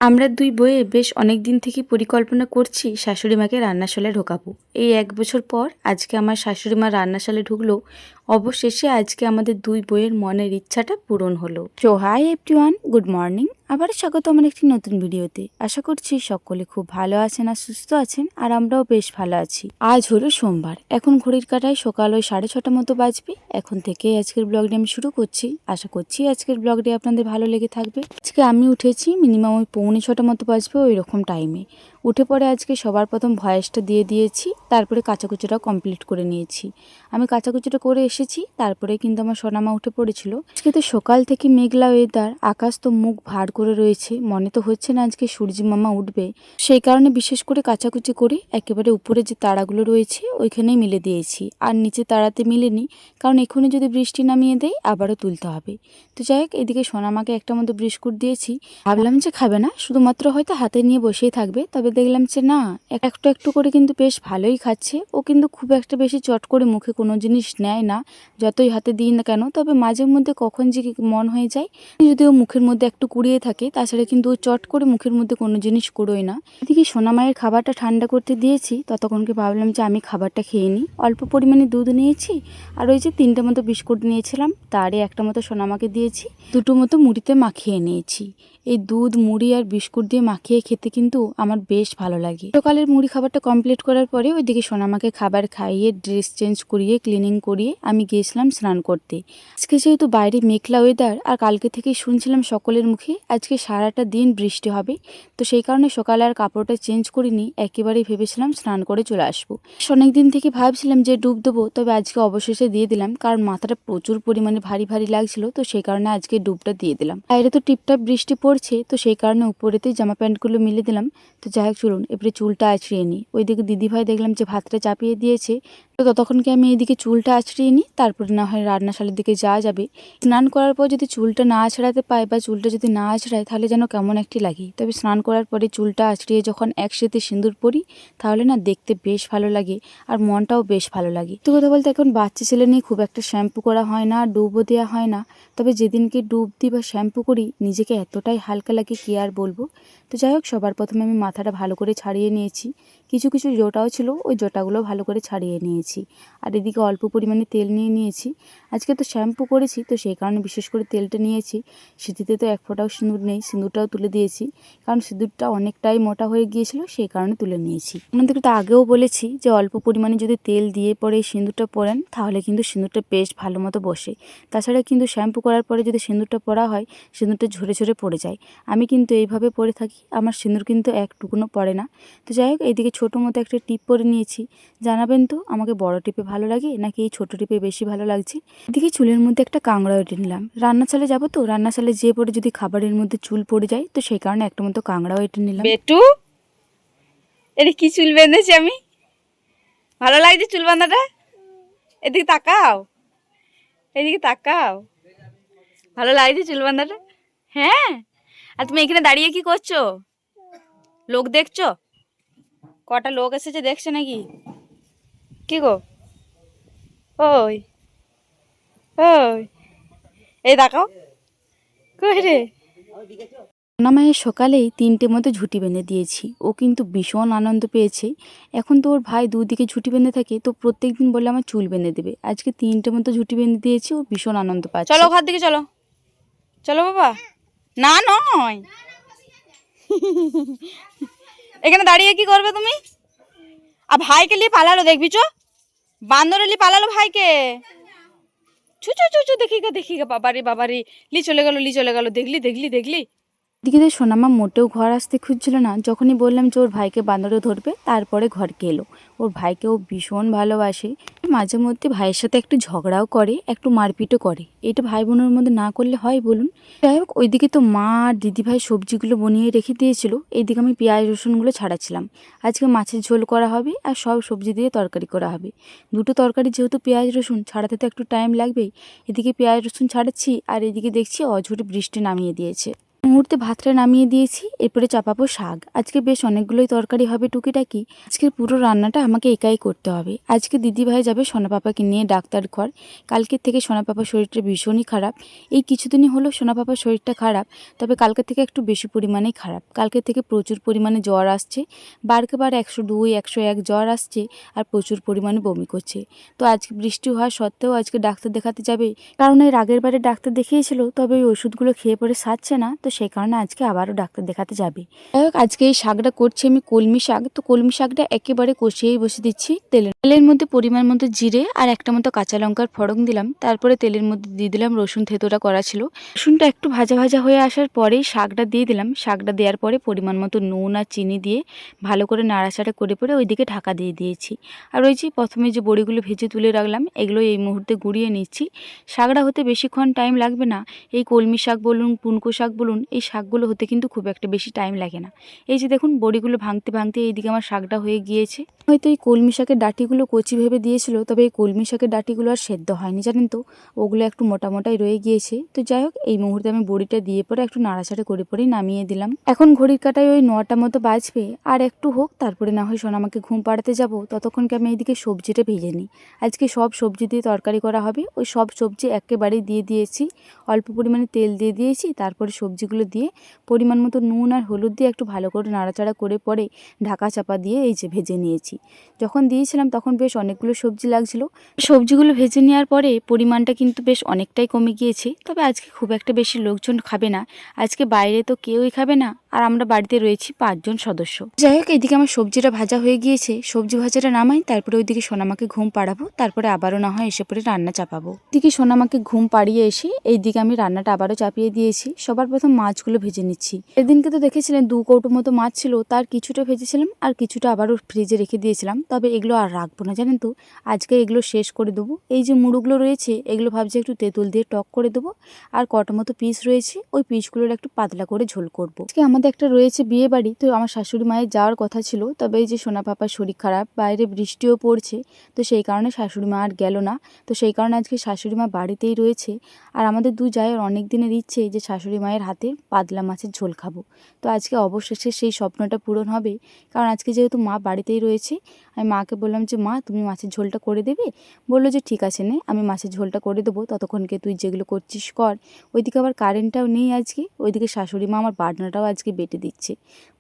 আমরা দুই বউয়ে বেশ অনেক দিন থেকে পরিকল্পনা করছি শাশুড়ি মাকে রান্নাশালে ঢোকাবো। এই 1 বছর পর আজকে আমার শাশুড়ি মা রান্নাশালে ঢুকলো। অবশেষে আজকে আমাদের দুই বউয়ের মনের ইচ্ছাটা পূরণ হলো। So hi everyone, good morning. আবার স্বাগত আমার একটি নতুন ভিডিওতে। আশা করছি সকলে খুব ভালো আছেন আর সুস্থ আছেন, আর আমরাও বেশ ভালো আছি। আজ হলো সোমবার, এখন ঘড়ির কাঁটায় সকাল ওই 6:30 মতো বাজবে। এখন থেকে আজকের ব্লগটি আমি শুরু করছি। আশা করছি আজকের ব্লগটি আপনাদের ভালো লেগে থাকবে। আজকে আমি উঠেছি মিনিমাম ওই 6:45 মতো বাজবে, ওই রকম টাইমে উঠে পরে আজকে সবার প্রথম ভয়েসটা দিয়ে দিয়েছি, তারপরে কাচাকুচোটা কমপ্লিট করে নিয়েছি। আমি কাচাকুচোটা করে এসেছি, তারপরে কিন্তু আমার সোনামা উঠে পড়েছিল। আজকে তো সকাল থেকে মেঘলা ওয়েদার, আকাশ তো মুখ ভার করে রয়েছে, মনে তো হচ্ছে না আজকে সূর্যি মামা উঠবে। সেই কারণে বিশেষ করে কাচাকুচি করে একেবারে উপরে যে তারাগুলো রয়েছে ওইখানেই মিলে দিয়েছি, আর নিচে তারাতে মিলেনি, কারণ এখনই যদি বৃষ্টি নামিয়ে দেয় আবারও তুলতে হবে। তো যাই হোক, এদিকে সোনামাকে একটা মতো বিস্কুট দিয়েছি। ভাবলাম যে খাবে না, শুধুমাত্র হয়তো হাতে নিয়ে বসেই থাকবে, তবে দেখলাম যে না, একটু একটু করে কিন্তু বেশ ভালোই খাচ্ছে। ও কিন্তু খুব একটা বেশি চট করে মুখে কোনো জিনিস নেয় না, যতই হাতে দিই না কেন। তবে মাঝে মধ্যে কখন যে মন হয়ে যায়, যদি ও মুখের মধ্যে একটু কুড়িয়ে থাকে, তাছাড়া কিন্তু ও চট করে মুখের মধ্যে কোনো জিনিস কুড়োয় না। এদিকে সোনামায়ের খাবারটা ঠান্ডা করতে দিয়েছি, ততক্ষণকে ভাবলাম যে আমি খাবারটা খেয়ে নিই। অল্প পরিমাণে দুধ নিয়েছি, আর ওই যে 3টে মতো বিস্কুট নিয়েছিলাম, তারই একটা মতো সোনামাকে দিয়েছি, 2টো মতো মুড়িতে মাখিয়ে নিয়েছি। এই দুধ, মুড়ি আর বিস্কুট দিয়ে মাখিয়ে খেতে কিন্তু আমার বেশ ভালো লাগে। সকালের মুড়ি খাবারটা কমপ্লিট করার পরে ওইদিকে সোনামাকে খাবার খাইয়ে ড্রেস চেঞ্জ করিয়ে ক্লিনিং করিয়ে আমি গিয়েছিলাম স্নান করতে। আজকে যেহেতু বাইরে মেঘলা ওয়েদার, আর কালকে থেকেই শুনছিলাম সকলের মুখে আজকে সারাটা দিন বৃষ্টি হবে, তো সেই কারণে সকালে আর কাপড়টা চেঞ্জ করিনি, একেবারেই ভেবেছিলাম স্নান করে চলে আসবো। অনেক দিন থেকে ভাবছিলাম যে ডুব দেবো, তবে আজকে অবশেষে দিয়ে দিলাম, কারণ মাথাটা প্রচুর পরিমাণে ভারী ভারী লাগছিল, তো সেই কারণে আজকে ডুবটা দিয়ে দিলাম। বাইরে তো টিপটাপ বৃষ্টি পড়ছে, তো সেই কারণে উপরেতেই জামা প্যান্টগুলো মিলে দিলাম। তো যাই হোক, চলুন এবারে চুলটা আঁচড়িয়ে নিই। ওইদিকে দিদিভাই দেখলাম যে ভাতটা চাপিয়ে দিয়েছে, তো ততক্ষণকে আমি এইদিকে চুলটা আঁচড়িয়ে নিই, তারপরে না হয় রান্নাশালের দিকে যাওয়া যাবে। স্নান করার পর যদি চুলটা না আঁচড়াতে পাই বা চুলটা যদি না আঁচড়ায়, তাহলে যেন কেমন একটি লাগে। তবে স্নান করার পরে চুলটা আঁচড়িয়ে যখন একসাথে সিঁদুর পরি, তাহলে না দেখতে বেশ ভালো লাগে, আর মনটাও বেশ ভালো লাগে। তো কথা বলতে এখন বাচ্চা ছেলে নিয়ে খুব একটা শ্যাম্পু করা হয় না, ডুবও দেওয়া হয় না। তবে যেদিনকে ডুব দিই বা শ্যাম্পু করি, নিজেকে এতটাই হালকা লাগে কি আর বলবো। তো যাই হোক, সবার প্রথমে আমি মাথাটা ভালো করে ছাড়িয়ে নিয়েছি। কিছু কিছু জোটাও ছিল, ওই জোটাগুলো ভালো করে ছাড়িয়ে নিয়েছি। আর এদিকে অল্প পরিমাণে তেল নিয়ে নিয়েছি। আজকে তো শ্যাম্পু করেছি, তো সেই কারণে বিশেষ করে তেলটা নিয়েছি। সিঁথিতে তো এক ফোঁটাও সিঁদুর নেই, সিঁদুরটাও তুলে দিয়েছি, কারণ সিঁদুরটা অনেকটাই মোটা হয়ে গিয়েছিল, সেই কারণে তুলে নিয়েছি। আপনাদেরকে তো আগেও বলেছি যে অল্প পরিমাণে যদি তেল দিয়ে পরে এই সিঁদুরটা পরেন, তাহলে কিন্তু সিঁদুরটা বেশ ভালো মতো বসে। তাছাড়া কিন্তু শ্যাম্পু করার পরে যদি সিঁদুরটা পরা হয়, সিঁদুরটা ঝরে ঝরে পড়ে যায়। আমি কিন্তু এইভাবে পরে থাকি, আমার সিঁদুর কিন্তু একটুকুনও পড়ে না। তো যাই হোক, এইদিকে ছোটো মতো একটা টিপ পরে নিয়েছি। জানাবেন তো আমাকে বড় টিপে ভালো লাগে নাকি এই ছোটো টিপে বেশি ভালো লাগছে। এদিকে চুলের মধ্যে একটা কাংড়া উঠে নিলাম, রান্নাশালে যাবো, তো রান্নাশালে যেয়ে পরে যদি খাবারের মধ্যে চুল পড়ে যায়, তো সেই কারণে একটা মতো কাংড়াও এঁটে নিলাম। বেটু, এটা কি চুল বেঁধেছি আমি? ভালো লাগছে চুল বাঁধাটা? এদিকে তাকাও, এদিকে তাকাও। ভালো লাগছে চুল বাঁধাটা? হ্যাঁ। আর তুমি এখানে দাঁড়িয়ে কি করছো? লোক দেখছো? কটা লোক এসেছে দেখছো নাকি? কি গো? ওই ওই, এই তাকাও। কই রে? সোনামায়ের সকালেই 3টে মতো ঝুঁটি বেঁধে দিয়েছি, ও কিন্তু ভীষণ আনন্দ পেয়েছে। এখন তো ওর ভাই দুদিকে ঝুঁটি বেঁধে থাকে, তো প্রত্যেক দিন বলে আমার চুল বেঁধে দেবে। আজকে 3টে মতো ঝুঁটি বেঁধে দিয়েছি, ও ভীষণ আনন্দ পাচ্ছে। চলো ঘর দিকে চলো, চলো বাবা। না নয়, এখানে দাঁড়িয়ে কি করবে তুমি? আর ভাইকে নিয়ে পালালো, দেখবি চো, বান্দরে নিয়ে পালালো ভাইকে। ছু ছু ছু ছু, দেখি গা দেখি গা, বাবারি বাবারি, লি চলে গেল, লি চলে গেল, দেখলি দেখলি দেখলি। এদিকে সোনামা মোটেও ঘর আসতে খুঁজছিল না। যখনই বললাম যে ওর ভাইকে বাঁদরে ধরবে, তারপরে ঘরকে এলো। ওর ভাইকে ও ভীষণ ভালোবাসে। মাঝে মধ্যে ভাইয়ের সাথে একটু ঝগড়াও করে, একটু মারপিটও করে। এটা ভাই বোনের মধ্যে না করলে হয় বলুন? যাই হোক, ওইদিকে তো মা আর দিদিভাই সবজিগুলো বনিয়ে রেখে দিয়েছিল, এইদিকে আমি পেঁয়াজ রসুনগুলো ছাড়াচ্ছিলাম। আজকে মাছের ঝোল করা হবে, আর সব সবজি দিয়ে তরকারি করা হবে। দুটো তরকারি যেহেতু পেঁয়াজ রসুন ছাড়াতে তো একটু টাইম লাগবেই। এদিকে পেঁয়াজ রসুন ছাড়াচ্ছি, আর এদিকে দেখছি অঝোরে বৃষ্টি নামিয়ে দিয়েছে। মুহূর্তে ভাতটা নামিয়ে দিয়েছি, এরপরে চাপাবো শাক। আজকে বেশ অনেকগুলোই তরকারি হবে টুকিটাকি। আজকের পুরো রান্নাটা আমাকে একাই করতে হবে। আজকে দিদিভাই যাবে সোনা পাপাকে নিয়ে ডাক্তার ঘর। কালকের থেকে সোনা পাপার শরীরটা ভীষণই খারাপ। এই কিছুদিনই হলো সোনা পাপার শরীরটা খারাপ, তবে কালকে থেকে একটু বেশি পরিমাণেই খারাপ। কালকে থেকে প্রচুর পরিমাণে জ্বর আসছে, বারকে বার 102 101 জ্বর আসছে, আর প্রচুর পরিমাণে বমি করছে। তো আজকে বৃষ্টি হওয়া সত্ত্বেও আজকে ডাক্তার দেখাতে যাবে, কারণ এর আগের বারে ডাক্তার দেখিয়েছিল, তবে ওই ওষুধগুলো খেয়ে পরে সারছে না, তো সেই কারণে আজকে আবারও ডাক্তার দেখাতে যাবে। যাই হোক, আজকে এই শাকটা করছি আমি কলমি শাক। তো কলমি শাকটা একেবারে কষিয়েই বসে দিচ্ছি। তেলের মধ্যে পরিমাণ মতো জিরে আর একটা মতো কাঁচা লঙ্কার ফোড়ন দিলাম। তারপরে তেলের মধ্যে দিয়ে দিলাম রসুন থেতোটা করা ছিল। রসুনটা একটু ভাজা ভাজা হয়ে আসার পরেই শাকটা দিয়ে দিলাম। শাকটা দেওয়ার পরে পরিমাণ মতো নুন আর চিনি দিয়ে ভালো করে নাড়াচাড়া করে পরে ওইদিকে ঢাকা দিয়ে দিয়েছি। আর ওই যে প্রথমে যে বড়িগুলো ভেজে তুলে রাখলাম, এগুলো এই মুহূর্তে গুঁড়িয়ে নিচ্ছি। শাকটা হতে বেশিক্ষণ টাইম লাগবে না। এই কলমি শাক বলুন, পুনকো শাক বলুন, এই শাকগুলো হতে কিন্তু খুব একটা বেশি টাইম লাগে না। এই যে দেখুন, বড়িগুলো ভাঙতে ভাঙতে এইদিকে আমার শাকটা হয়ে গিয়েছে। হয়তো এই কলমি শাকের ডাঁটিগুলো কচি ভেবে দিয়েছিল, তবে এই কলমি শাকের ডাঁটিগুলো আর সেদ্ধ হয়নি জানেন তো, ওগুলো একটু মোটা মোটাই রয়ে গিয়েছে। তো যাই হোক, এই মুহূর্তে আমি বড়িটা দিয়ে পরে একটু নাড়াচাড়া করে পরেই নামিয়ে দিলাম। এখন ঘড়ির কাটায় ওই 9টা মতো বাজবে, আর একটু হোক, তারপরে না হয় সোনামাকে ঘুম পাড়াতে যাব। ততক্ষণকে আমি এইদিকে সবজিটা ভেজে নিই। আজকে সব সবজি দিয়ে তরকারি করা হবে। ওই সব সবজি একেবারেই দিয়ে দিয়েছি, অল্প পরিমাণে তেল দিয়ে দিয়েছি। তারপরে সবজিগুলো দিয়ে পরিমাণ মতো নুন আর হলুদ দিয়ে একটু ভালো করে নাড়াচাড়া করে পরে ঢাকা চাপা দিয়ে এই যে ভেজে নিয়েছি। যখন দিয়েছিলাম তখন বেশ অনেকগুলো সবজি লাগছিল। সবজিগুলো ভেজে নেওয়ার পরে পরিমাণটা কিন্তু বেশ অনেকটাই কমে গিয়েছে। তবে আজকে খুব একটা বেশি লোকজন খাবে না। আজকে বাইরে তো কেউই খাবে না, আর আমরা বাড়িতে রয়েছি 5 জন সদস্য। যাই হোক, এদিকে আমার সবজিটা ভাজা হয়ে গিয়েছে। সবজি ভাজাটা নামাই, তারপরে ওইদিকে সোনামাকে ঘুম পাড়াবো। তারপরে আবারও না হয় এসে পরে রান্না চাপাবো। এদিকে সোনামাকে ঘুম পাড়িয়ে এসে এইদিকে আমি রান্নাটা আবারও চাপিয়ে দিয়েছি। সবার প্রথম মাছগুলো ভেজে নিচ্ছি। এদিনকে তো দেখেছিলেন 2 কৌটো মতো মাছ ছিল, তার কিছুটা ভেজেছিলাম আর কিছুটা আবারও ফ্রিজে রেখে দিয়েছিলাম। তবে এগুলো আর রাখবো না জানেন তো, আজকে এগুলো শেষ করে দেবো। এই যে মুড়োগুলো রয়েছে, এগুলো ভাবছি একটু তেঁতুল দিয়ে টক করে দেবো। আর কটা মতো পিস রয়েছে, ওই পিসগুলোর একটু পাতলা করে ঝোল করব। আজকে আমাদের একটা রয়েছে বিয়ে বাড়ি, তো আমার শাশুড়ি মায়ের যাওয়ার কথা ছিল, তবে এই যে সোনা পাপার শরীর খারাপ, বাইরে বৃষ্টিও পড়ছে, তো সেই কারণে শাশুড়ি মা আর গেল না। তো সেই কারণে আজকে শাশুড়ি মা বাড়িতেই রয়েছে। আর আমাদের 2 জায়ের অনেক দিনের ইচ্ছে যে শাশুড়ি মায়ের হাতে পাতলা মাছের ঝোল খাবো। তো আজকে অবশেষে সেই স্বপ্নটা পূরণ হবে, কারণ আজকে যেহেতু মা বাড়িতেই রয়েছে। আমি মাকে বললাম যে মা, তুমি মাছের ঝোলটা করে দেবে? বললো যে ঠিক আছে নে, আমি মাছের ঝোলটা করে দেবো, ততক্ষণকে তুই যেগুলো করছিস কর। ওইদিকে আবার কারেন্টটাও নেই আজকে, ওইদিকে শাশুড়ি মা আমার বাটনাটাও আজকে বেটে দিচ্ছে।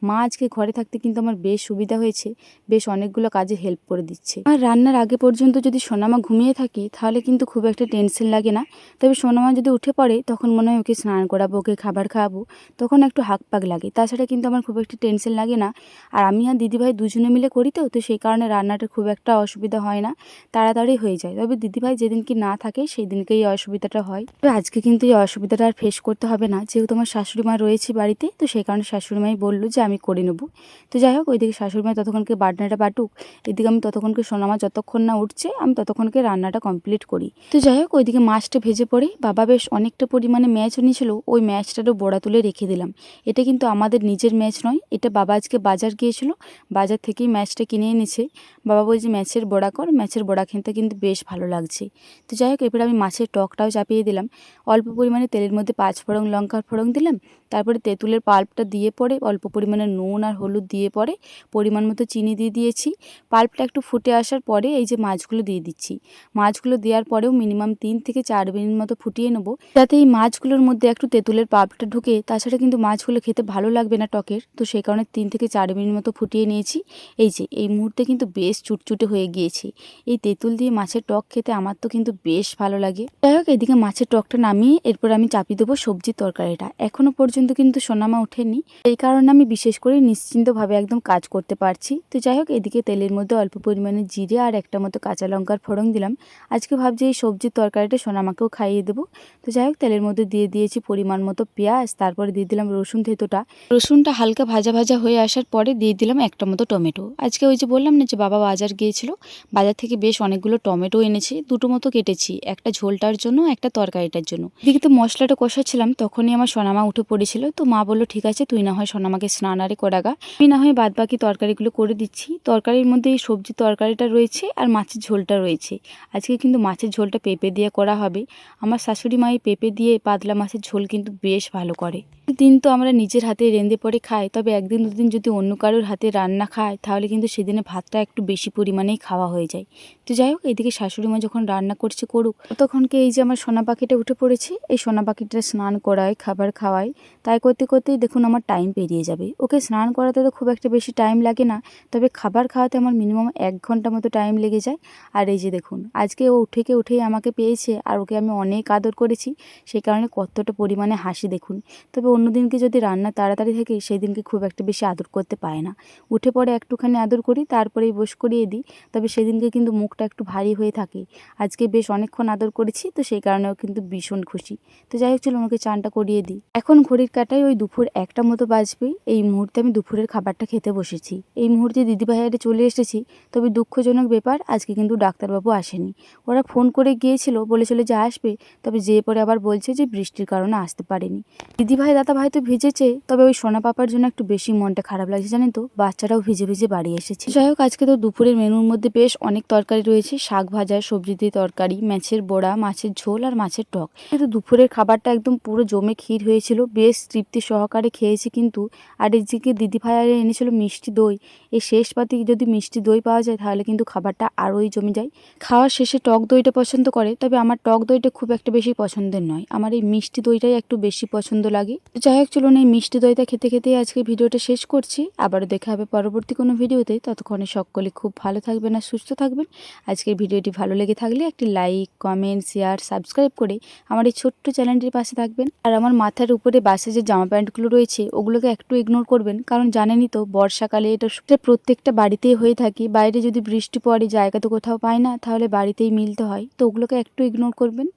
মা আজকে ঘরে থাকতে কিন্তু আমার বেশ সুবিধা হয়েছে, বেশ অনেকগুলো কাজে হেল্প করে দিচ্ছে। আর রান্নার আগে পর্যন্ত যদি সোনামা ঘুমিয়ে থাকে তাহলে কিন্তু খুব একটা টেনশন লাগে না। তবে সোনামা যদি উঠে পড়ে তখন মনে হয় ওকে স্নান করাবো, ওকে খাবার খাওয়াবো, তখন একটু হাঁক পাক লাগে। তাছাড়া কিন্তু আমার খুব একটা টেনশন লাগে না। আর আমি আর দিদিভাই দুজনে মিলে করি, তো সেই কারণে রান্নাটা খুব একটা অসুবিধা হয় না, তাড়াতাড়ি হয়ে যায়। তবে দিদিভাই যেদিন কি না থাকে সেই দিনকে এই অসুবিধাটা হয়। তো আজকে কিন্তু এই অসুবিধাটা আর ফেস করতে হবে না, যেহেতু আমার শাশুড়ি মা রয়েছে বাড়িতে, তো সেই কারণে শাশুড়ি মাই বললো যে আমি করে নেবো। তো যাই হোক, ওইদিকে শাশুড়ি মা ততক্ষণকে বাটনাটা বাটুক, এদিকে আমি ততক্ষণকে সোনামা যতক্ষণ না উঠছে আমি ততক্ষণকে রান্নাটা কমপ্লিট করি। তো যাই হোক, ওইদিকে মাছটা ভেজে পড়ে বাবা বেশ অনেকটা পরিমাণে ম্যাচ নিয়েছিল, ওই ম্যাচটারও বড়া তুলে রেখে দিলাম। এটা কিন্তু আমাদের নিজের ম্যাচ নয়, এটা বাবা আজকে বাজার গিয়েছিল, বাজার থেকেই ম্যাচটা কিনে এনেছে। বাবা বলছে ম্যাচের বড়া কর, ম্যাচের বড়া খেতে কিন্তু বেশ ভালো লাগছে। তো যাই হোক, এবারে আমি মাছের টকটাও চাপিয়ে দিলাম। অল্প পরিমাণে তেলের মধ্যে 5 ফোড়ন লঙ্কার ফোড়ন দিলাম, তারপরে তেঁতুলের পাল্পটা দিয়ে পরে অল্প পরিমাণে নুন আর হলুদ দিয়ে পরে পরিমাণ মতো চিনি দিয়ে দিয়েছি। পাল্পটা একটু ফুটে আসার পরে এই যে মাছগুলো দিয়ে দিচ্ছি। মাছগুলো দেওয়ার পরেও মিনিমাম 3 থেকে 4 মিনিট মতো ফুটিয়ে নেব, যাতে এই মাছগুলোর মধ্যে একটু তেঁতুলের পাল্পটা ঢুকে। তাছাড়া কিন্তু মাছগুলো খেতে ভালো লাগবে না টকের, তো সেই কারণে 3 থেকে 4 মিনিট মতো ফুটিয়ে নিয়েছি। এই যে এই মুহূর্তে কিন্তু বেশ চুটচুটে হয়ে গিয়েছে। এই তেঁতুল দিয়ে মাছের টক খেতে আমার তো কিন্তু বেশ ভালো লাগে। যাই হোক, এদিকে মাছের টকটা নামিয়ে এরপর আমি চাপিয়ে দেবো সবজির তরকারিটা। এখনো পর্যন্ত কিন্তু সোনামা ওঠেনি, এই কারণে আমি বিশেষ করে নিশ্চিন্তভাবে একদম কাজ করতে পারছি। তো যাই হোক, এদিকে তেলের মধ্যে অল্প পরিমাণে জিরে আর একটা মতো কাঁচা লঙ্কার ফোড়ন দিলাম। আজকে ভাবছি এই সবজির তরকারিটা সোনামাকেও খাইয়ে দেবো। তো যাই হোক, তেলের মধ্যে দিয়ে দিয়েছি পরিমাণ মতো পেঁয়াজ, তারপরে দিয়ে দিলাম রসুন থেতোটা। রসুনটা হালকা ভাজা ভাজা হয়ে আসার পরে দিয়ে দিলাম একটা মতো টমেটো। আজকে ওই যে বললাম না যে বাবা বাজার গিয়েছিল, বাজার থেকে বেশ অনেকগুলো টমেটো এনেছি, 2টো মতো কেটেছি, একটা ঝোলটার জন্য একটা তরকারিটার জন্য। এদিকে তো মশলাটা কষাচ্ছিলাম, তখনই আমার সোনামা উঠে পড়েছিল। তো মা বললো ঠিক আছে, তুই না হয় সোনামাকে স্নান আরে করাগা, আমি না হয় বাদ বাকি তরকারিগুলো করে দিচ্ছি। তরকারির মধ্যে এই সবজি তরকারিটা রয়েছে আর মাছের ঝোলটা রয়েছে। আজকে কিন্তু মাছের ঝোলটা পেঁপে দিয়ে করা হবে। আমার শাশুড়ি মা এই পেঁপে দিয়ে পাতলা মাছের ঝোল কিন্তু বেশ ভালো করে। দিন তো আমরা নিজের হাতে রেঁধে পরে খাই, তবে একদিন দুদিন যদি অন্য কারোর হাতে রান্না খায় তাহলে কিন্তু সেদিনে ভাতটা একটু বেশি পরিমাণেই খাওয়া হয়ে যায়। তো যাই হোক, এদিকে শাশুড়ি মা যখন রান্না করছে করুক, ততক্ষণকে এই যে আমার সোনা পাখিটা উঠে পড়েছে। এই সোনা পাখিটা স্নান করায়, খাবার খাওয়াই, তাই করতে করতেই দেখুন আমার টাইম পেরিয়ে যাবে। ওকে স্নান করাতে তো খুব একটা বেশি টাইম লাগে না, তবে খাবার খাওয়াতে আমার মিনিমাম 1 ঘন্টা মতো টাইম লেগে যায়। আর এই যে দেখুন, আজকে ও উঠেই আমাকে পেয়েছে, আর ওকে আমি অনেক আদর করেছি, সেই কারণে কতটা পরিমাণে হাসি দেখুন। তবে অন্যদিনকে যদি রান্না তাড়াতাড়ি থাকে সেই দিনকে খুব একটা বেশি আদর করতে পারে না। উঠে পরে একটুখানি আদর করি, তারপরেই বস করিয়ে দিই, তবে সেদিনকে কিন্তু মুখটা একটু ভারী হয়ে থাকে। আজকে বেশ অনেকক্ষণ আদর করেছি, তো সেই কারণেও কিন্তু ভীষণ খুশি। তো যাই হোক, চলুন ওকে চানটা করিয়ে দিই। এখন ঘড়ির কাঁটায় ওই দুপুর 1টা মতো বাজবে। এই মুহূর্তে আমি দুপুরের খাবারটা খেতে বসেছি। এই মুহূর্তে দিদিভাইয়ারে চলে এসেছি, তবে দুঃখজনক ব্যাপার, আজকে কিন্তু ডাক্তারবাবু আসেনি। ওরা ফোন করে গিয়েছিল, বলেছিল যে আসবে, তবে যেয়ে পরে আবার বলছে যে বৃষ্টির কারণে আসতে পারেনি। দিদিভাই দাদাভাই তো ভিজেছে, তবে ওই সোনা পাপার জন্য একটু বেশি মনটা খারাপ লাগছে, জানেন তো, বাচ্চারাও ভিজে ভিজে বাড়ি এসেছে। যাই হোক, আজকে তো দুপুরের মেনুর মধ্যে বেশ অনেক তরকারি রয়েছে, শাক ভাজা, সবজি দিয়ে তরকারি, মাছের বড়া, মাছের ঝোল আর মাছের টক। কিন্তু দুপুরের খাবারটা একদম পুরো জমে ক্ষীর হয়েছিল, বেশ তৃপ্তি সহকারে খেয়েছি কিন্তু। আর এদিকে দিদিভাই আর এনেছিল মিষ্টি দই। এই শেষ পাতি যদি মিষ্টি দই পাওয়া যায় তাহলে কিন্তু খাবারটা আরোই জমে যায়। খাওয়ার শেষে টক দইটা পছন্দ করে, তবে আমার টক দইটা খুব একটা বেশি পছন্দের নয়, আমার এই মিষ্টি দইটাই একটু বেশি পছন্দ লাগে। যাই হোক, চলুন এই মিষ্টি দইটা খেতে খেতেই আজকে ভিডিওটা শেষ করছি। আবারও দেখা হবে পরবর্তী কোনো ভিডিওতে। ততক্ষণে সকলে খুব ভালো থাকবেন আর সুস্থ থাকবেন। আজকের ভিডিওটি ভালো লেগে থাকলে একটি লাইক, কমেন্ট, শেয়ার, সাবস্ক্রাইব করে আমার এই ছোট্ট চ্যানেলটির পাশে থাকবেন। আর আমার মাথার উপরে বাসে যে জামা প্যান্টগুলো রয়েছে ওগুলোকে একটু ইগনোর করবেন, কারণ জানেনই তো বর্ষাকালে এটা প্রত্যেকটা বাড়িতেই হয়ে থাকে। বাইরে যদি বৃষ্টি পড়ে, জায়গা তো কোথাও পায় না, তাহলে বাড়িতেই মিলতে হয়, তো ওগুলোকে একটু ইগনোর করবেন।